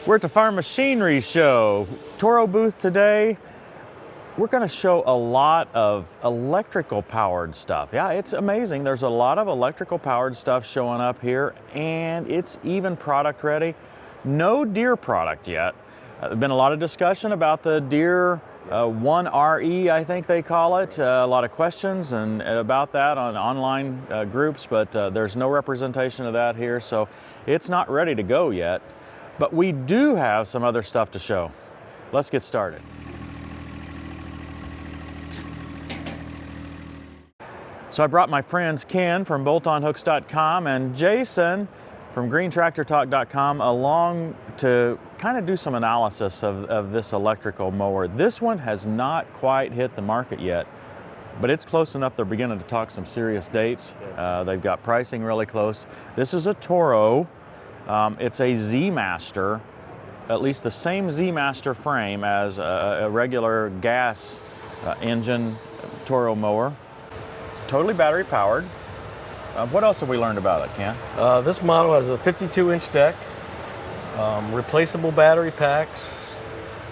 We're at the Farm Machinery Show. Toro booth today. We're going to show a lot of electrical powered stuff. Yeah, it's amazing. There's a lot of electrical powered stuff showing up here, and it's even product ready. No Deere product yet. There's been a lot of discussion about the Deere 1RE, I think they call it. A lot of questions and about that on online groups, but there's no representation of that here, so it's not ready to go yet. But we do have some other stuff to show. Let's get started. So I brought my friends Ken from boltonhooks.com and Jason from greentractortalk.com along to kind of do some analysis of this electrical mower. This one has not quite hit the market yet, but it's close enough they're beginning to talk some serious dates. They've got pricing really close. This is a Toro. It's a Z-Master, at least the same Z-Master frame as a regular gas engine Toro mower. Totally battery powered. What else have we learned about it, Ken? This model has a 52-inch deck, replaceable battery packs,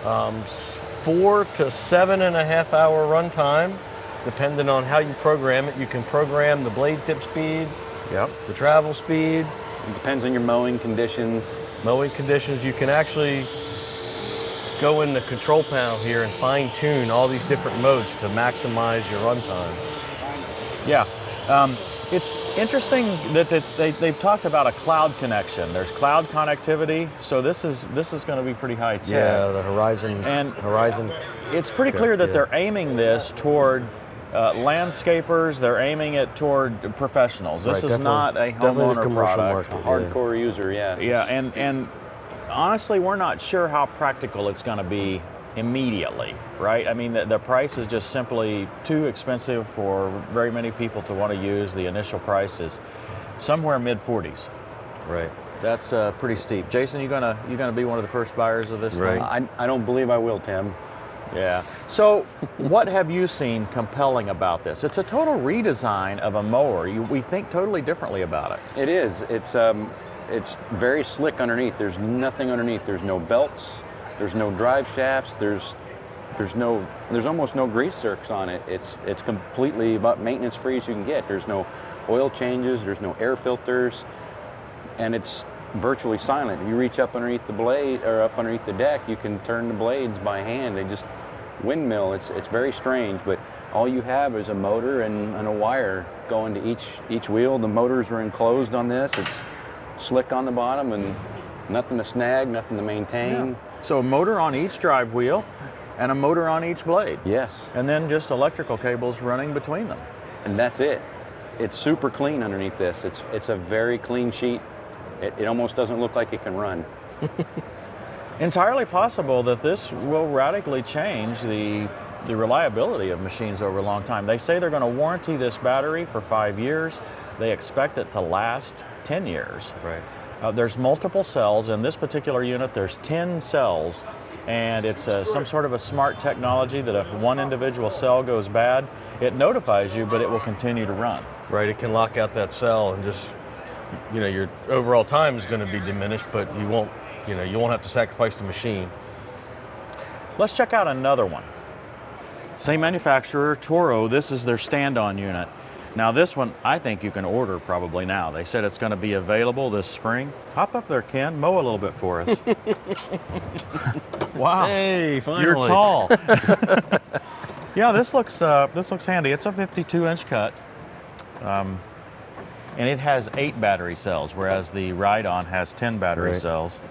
4 to 7.5 hour run time, depending on how you program it. You can program the blade tip speed, the travel speed. It depends on your mowing conditions. Mowing conditions, you can actually go in the control panel here and fine tune all these different modes to maximize your runtime. Yeah, it's interesting that they've talked about a cloud connection. There's cloud connectivity, so this is going to be pretty high tech. Yeah, the Horizon. It's pretty clear that they're aiming this toward landscapers. They're aiming it toward professionals. This is not a homeowner product. A hardcore user, yeah. Yeah, and honestly, we're not sure how practical it's going to be immediately, right? I mean, the price is just simply too expensive for very many people to want to use. The initial price is somewhere mid-40s. Right. That's pretty steep. Jason, you gonna be one of the first buyers of this thing? I don't believe I will, Tim. Yeah. So what have you seen compelling about this? It's a total redesign of a mower. We think totally differently about it. It is. It's very slick underneath. There's nothing underneath. There's no belts. There's no drive shafts. There's almost no grease zerks on it. It's completely about maintenance free as you can get. There's no oil changes. There's no air filters, and it's virtually silent. If you reach up underneath the blade or up underneath the deck, you can turn the blades by hand. They just windmill. It's very strange, but all you have is a motor and a wire going to each wheel. The motors are enclosed on this. It's slick on the bottom and nothing to snag, nothing to maintain. Yeah. So a motor on each drive wheel and a motor on each blade. Yes. And then just electrical cables running between them. And that's it. It's super clean underneath this. It's a very clean sheet. It almost doesn't look like it can run. Entirely possible that this will radically change the reliability of machines over a long time. They say they're going to warranty this battery for 5 years. They expect it to last 10 years. Right. There's multiple cells. In this particular unit, there's 10 cells, and it's some sort of a smart technology that if one individual cell goes bad, it notifies you, but it will continue to run. Right, it can lock out that cell and just, your overall time is going to be diminished, but you won't have to sacrifice the machine. Let's check out another one. Same manufacturer, Toro. This is their stand-on unit. Now this one, I think you can order probably now. They said it's going to be available this spring. Hop up there, Ken. Mow a little bit for us. Wow. Hey, finally. You're tall. Yeah, this looks handy. It's a 52-inch cut. And it has 8 battery cells, whereas the Ride-On has 10 battery cells.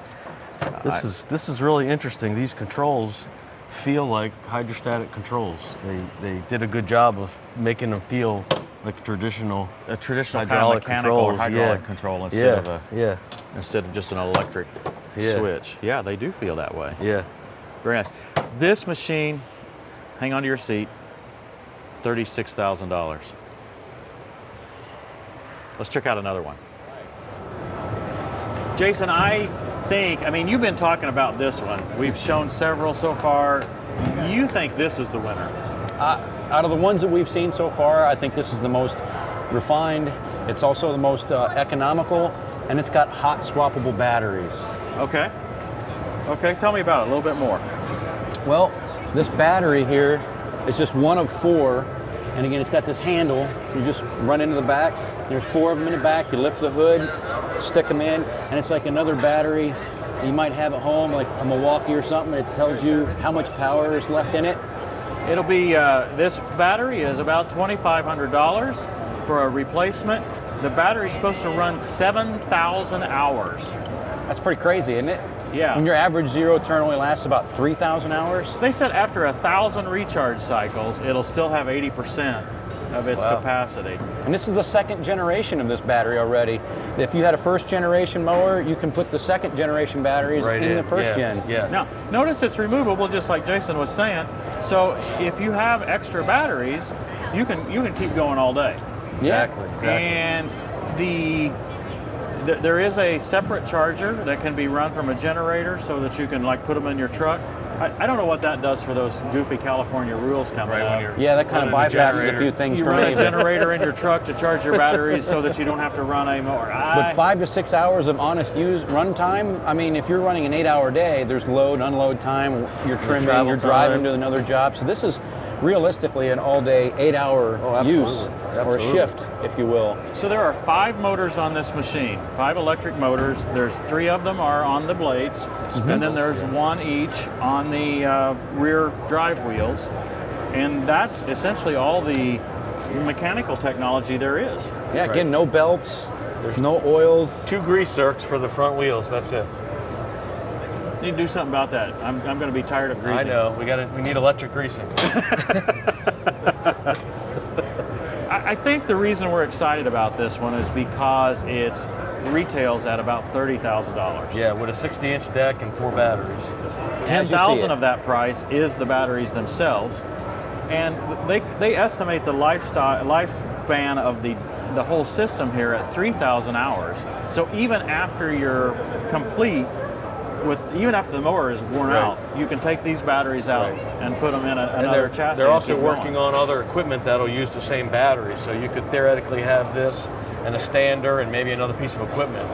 This is really interesting. These controls feel like hydrostatic controls. They did a good job of making them feel like a traditional hydraulic mechanical or hydraulic control instead of just an electric switch. Yeah, they do feel that way. Yeah. Very nice. This machine, hang on to your seat, $36,000. Let's check out another one. Jason, you've been talking about this one. We've shown several so far. You think this is the winner? Out of the ones that we've seen so far, I think this is the most refined. It's also the most economical, and it's got hot swappable batteries. Okay. Okay, tell me about it a little bit more. Well, this battery here is just one of 4. And again, it's got this handle. You just run into the back. There's 4 of them in the back. You lift the hood, stick them in, and it's like another battery you might have at home, like a Milwaukee or something. It tells you how much power is left in it. It'll be, this battery is about $2,500 for a replacement. The battery's supposed to run 7,000 hours. That's pretty crazy, isn't it? Yeah. When your average zero turn only lasts about 3,000 hours. They said after 1,000 recharge cycles, it'll still have 80% of its capacity. And this is the 2nd generation of this battery already. If you had a 1st generation mower, you can put the 2nd generation batteries in the 1st gen. Yeah. Now, notice it's removable, just like Jason was saying. So if you have extra batteries, you can keep going all day. Exactly. And there is a separate charger that can be run from a generator so that you can like put them in your truck. I don't know what that does for those goofy California rules coming up. Yeah, that kind of bypasses a few things You for run me. a generator in your truck to charge your batteries so that you don't have to run a mower. But 5 to 6 hours of honest run time, I mean, if you're running an 8-hour day, there's load, unload time, you're trimming, you're driving to another job. So this is realistically an all-day 8-hour use or a shift, if you will. So there are 5 motors on this machine, 5 electric motors. There's 3 of them are on the blades, and then there's 1 each on the rear drive wheels. And that's essentially all the mechanical technology there is. Yeah, again, no belts, there's no oils. 2 grease zerks for the front wheels, that's it. You need to do something about that. I'm going to be tired of greasing. I know, we need electric greasing. I think the reason we're excited about this one is because it's retails at about $30,000. Yeah, with a 60-inch deck and 4 batteries. $10,000 of that price is the batteries themselves, and they estimate the lifespan of the whole system here at 3,000 hours. So even after you're complete, even after the mower is worn out, you can take these batteries out and put them in another chassis. They're also working on other equipment that'll use the same battery, so you could theoretically have this and a stander and maybe another piece of equipment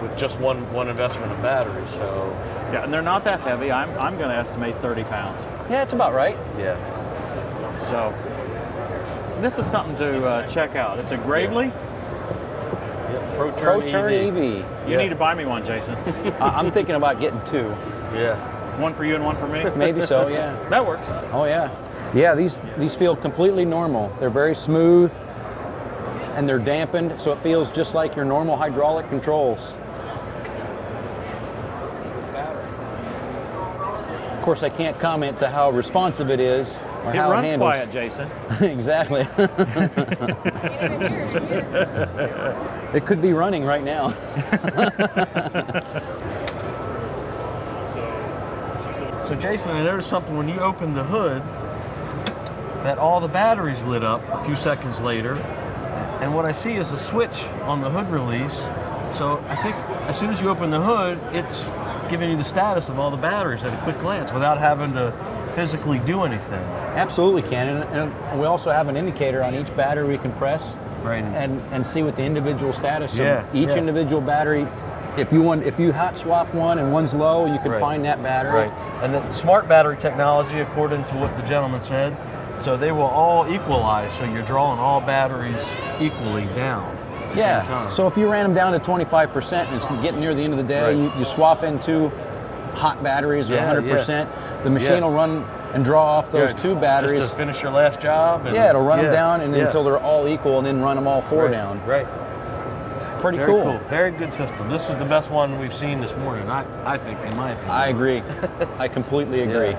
with just one investment of batteries. So yeah, and they're not that heavy. I'm going to estimate 30 pounds. Yeah, it's about right. yeah. So this is something to check out. It's a Gravely. Pro Turn EV. You need to buy me one, Jason. I'm thinking about getting 2. Yeah. One for you and one for me? Maybe so, yeah. That works. Oh yeah. Yeah, these feel completely normal. They're very smooth and they're dampened, so it feels just like your normal hydraulic controls. Of course, I can't comment to how responsive it is or It how runs it handles. quiet, Jason. Exactly. It could be running right now. So Jason, I noticed something when you opened the hood, that all the batteries lit up a few seconds later. And what I see is a switch on the hood release. So I think as soon as you open the hood, it's giving you the status of all the batteries at a quick glance without having to physically do anything. Absolutely can, and we also have an indicator on each battery we can press and see what the individual status of each individual battery. If you hot swap one and one's low, you can find that battery. Right. And the smart battery technology, according to what the gentleman said, so they will all equalize, so you're drawing all batteries equally down at the same time. So if you ran them down to 25% and it's getting near the end of the day, you swap into hot batteries or 100%, the machine will run and draw off those 2 batteries. Just to finish your last job. And, it'll run them down and until they're all equal and then run them all 4 down. Right. Pretty Very cool. Very good system. This is the best one we've seen this morning, I think, in my opinion. I agree. I completely agree.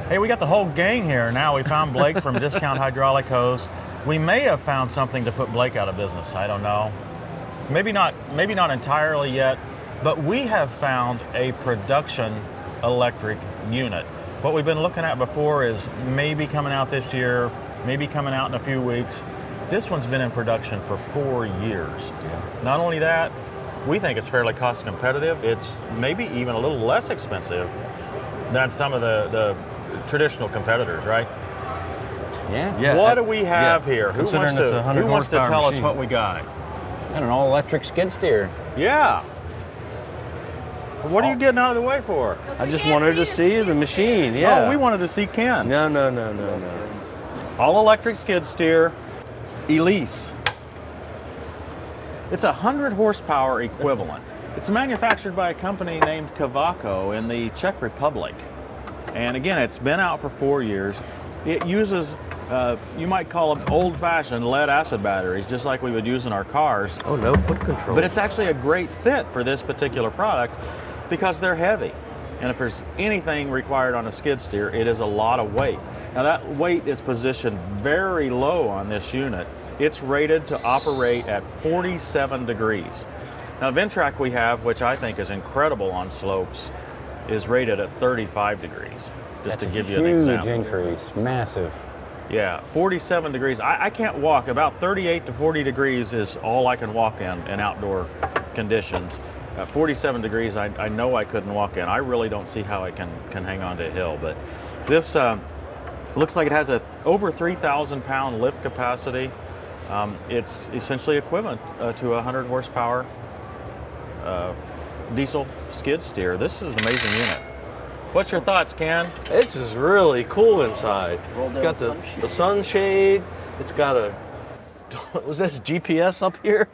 Hey, we got the whole gang here now. We found Blake from Discount Hydraulic Hose. We may have found something to put Blake out of business. I don't know. Maybe not entirely yet, but we have found a production electric unit. What we've been looking at before is maybe coming out this year, maybe coming out in a few weeks. This one's been in production for 4 years. Not only that, we think it's fairly cost competitive. It's maybe even a little less expensive than some of the traditional competitors, right? Yeah. What do we have here? Who Considering it's a 100 wants to horsepower tell us machine. what we got? And an all-electric skid steer. Yeah. What are you getting out of the way for? I just wanted to see the machine, yeah. Oh, we wanted to see Ken. No. All electric skid steer, Elise. It's a 100 horsepower equivalent. It's manufactured by a company named Kavako in the Czech Republic. And again, it's been out for 4 years. It uses, you might call them old-fashioned lead acid batteries, just like we would use in our cars. Oh, no foot control. But it's actually a great fit for this particular product because they're heavy. And if there's anything required on a skid steer, it is a lot of weight. Now that weight is positioned very low on this unit. It's rated to operate at 47 degrees. Now the Ventrac we have, which I think is incredible on slopes, is rated at 35 degrees. Just to give you an example. Huge increase, massive. Yeah, 47 degrees. I can't walk. About 38 to 40 degrees is all I can walk in outdoor conditions. 47 degrees, I know I couldn't walk in. I really don't see how I can hang on to a hill. But this looks like it has a over 3,000 pound lift capacity. It's essentially equivalent to a 100 horsepower diesel skid steer. This is an amazing unit. What's your thoughts, Ken? This is really cool inside. It's got the sunshade. It's got a, was this GPS up here?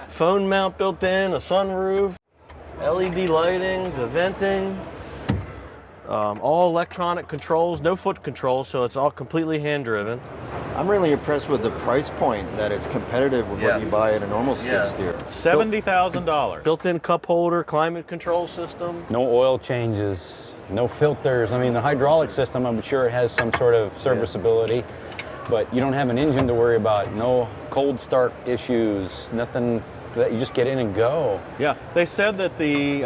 Phone mount built in, a sunroof, LED lighting, the venting, all electronic controls, no foot controls, so it's all completely hand driven. I'm really impressed with the price point, that it's competitive with what you buy at a normal skid steer. $70,000. Built-in cup holder, climate control system. No oil changes, no filters. I mean, the hydraulic system, I'm sure it has some sort of serviceability, but you don't have an engine to worry about. No cold start issues, nothing. That you just get in and go. Yeah, they said that the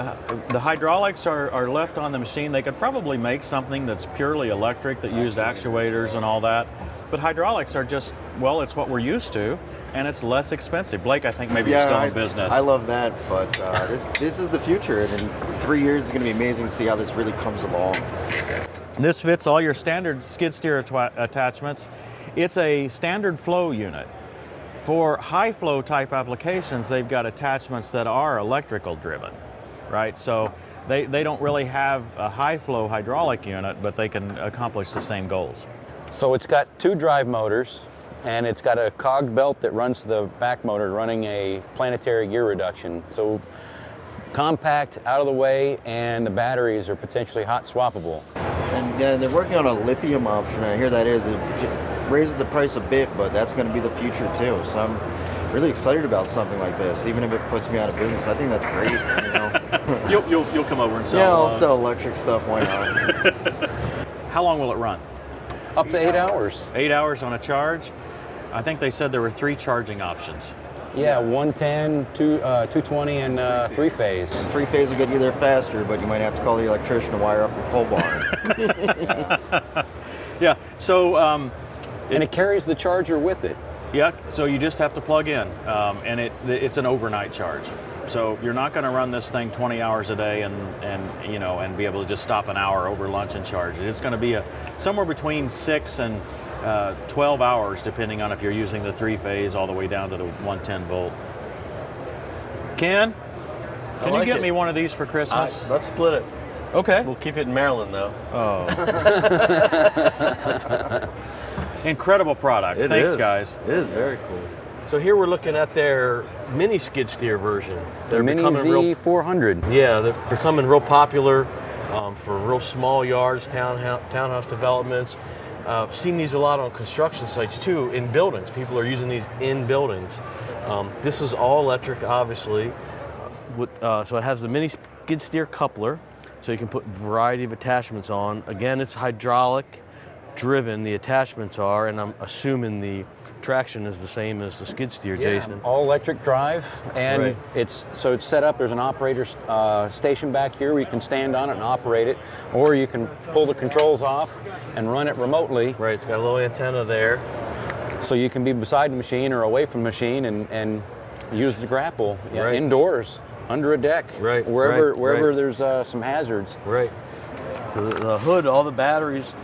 hydraulics are left on the machine. They could probably make something that's purely electric that used actuators and all that. But hydraulics are just, well, it's what we're used to, and it's less expensive. Blake, I think maybe you're still in business. I love that, but this is the future, and in 3 years it's going to be amazing to see how this really comes along. This fits all your standard skid steer attachments. It's a standard flow unit. For high flow type applications, they've got attachments that are electrical driven, right? So they don't really have a high flow hydraulic unit, but they can accomplish the same goals. So it's got 2 drive motors, and it's got a cog belt that runs to the back motor running a planetary gear reduction. So compact, out of the way, and the batteries are potentially hot swappable. And they're working on a lithium option. I hear that is. It raises the price a bit, but that's going to be the future too. So I'm really excited about something like this, even if it puts me out of business. I think that's great. You know? You'll come over and sell. Yeah, I'll sell electric stuff. Why not? How long will it run? Up to 8 hours. 8 hours on a charge. I think they said there were 3 charging options. Yeah, 110, 220, and 3-phase. 3-phase will get you there faster, but you might have to call the electrician to wire up your pole barn. Yeah. So. And it carries the charger with it. Yeah, so you just have to plug in, and it's an overnight charge. So you're not going to run this thing 20 hours a day and be able to just stop an hour over lunch and charge it. It's going to be somewhere between 6 and 12 hours, depending on if you're using the 3-phase all the way down to the 110 volt. Ken, can you get me one of these for Christmas? Let's split it. Okay. We'll keep it in Maryland though. Oh. Incredible product. Thanks, guys. It is very cool. So here we're looking at their mini skid steer version. They're Mini Z400. Yeah, they're becoming real popular for real small yards, townhouse developments. I've seen these a lot on construction sites too, in buildings. People are using these in buildings. This is all electric, obviously. So it has the mini skid steer coupler, so you can put a variety of attachments on. Again, it's hydraulic driven, the attachments are, and I'm assuming the traction is the same as the skid steer, Jason. All electric drive, and Right. it's set up. There's an operator station back here where you can stand on it and operate it, or you can pull the controls off and run it remotely. Right, it's got a little antenna there. So you can be beside the machine or away from the machine and use the grapple Right. indoors, under a deck, Right, wherever right. there's some hazards. Right. So the hood, all the batteries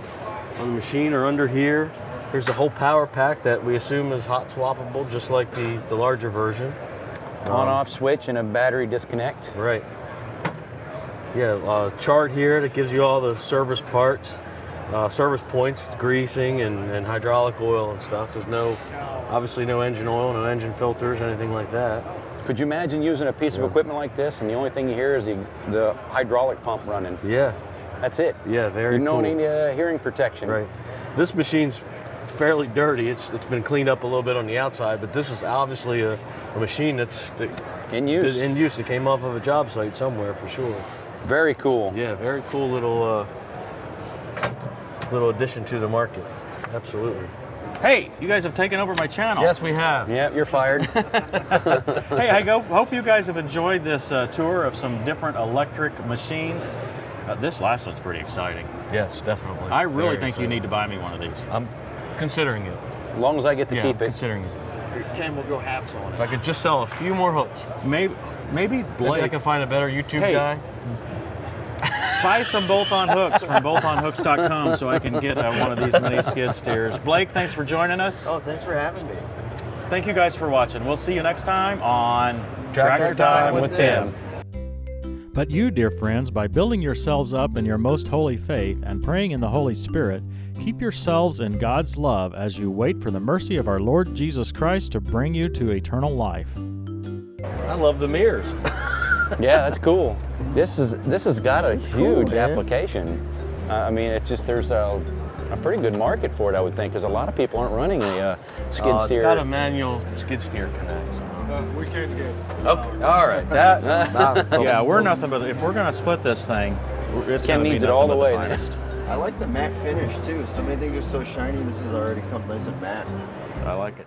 on the machine are under here. Here's the whole power pack that we assume is hot swappable, just like the larger version. On-off switch and a battery disconnect. Right. Yeah, chart here that gives you all the service parts, service points, greasing and hydraulic oil and stuff. There's obviously no engine oil, no engine filters, anything like that. Could you imagine using a piece of equipment like this and the only thing you hear is the hydraulic pump running? Yeah. That's it. Yeah, very You cool. don't need hearing protection. Right. This machine's fairly dirty. It's been cleaned up a little bit on the outside, but this is obviously a machine that's In use. in use. It came off of a job site somewhere for sure. Very cool. Yeah, very cool little addition to the market. Absolutely. Hey, you guys have taken over my channel. Yes, we have. Yep, you're fired. Hey, I hope you guys have enjoyed this tour of some different electric machines. This last one's pretty exciting. Yes, definitely. I really Very think you exciting. need to buy me one of these. I'm considering it. As long as I get to Yeah, keep it. considering it. Ken, we'll go halves on If it. I could just sell a few more hooks, Maybe maybe I Blake, can find a better YouTube Hey. guy. buy some bolt-on hooks from boltonhooks.com so I can get one of these mini skid steers. Blake, thanks for joining us. Oh, thanks for having me. Thank you guys for watching. We'll see you next time on Tractor Time with Tim. But you, dear friends, by building yourselves up in your most holy faith and praying in the Holy Spirit, keep yourselves in God's love as you wait for the mercy of our Lord Jesus Christ to bring you to eternal life. I love the mirrors. Yeah, that's cool. This has got a huge man. application. I mean, it's just there's a pretty good market for it, I would think, because a lot of people aren't running a skid steer. It's got a manual skid steer connect. We can't get. Okay, all right. That. Yeah, we're nothing but, if we're going to split this thing, it's Ken going to be needs it nothing all but the way. finest. I like the matte finish too. So many things are so shiny. This has already come nice and matte. I like it.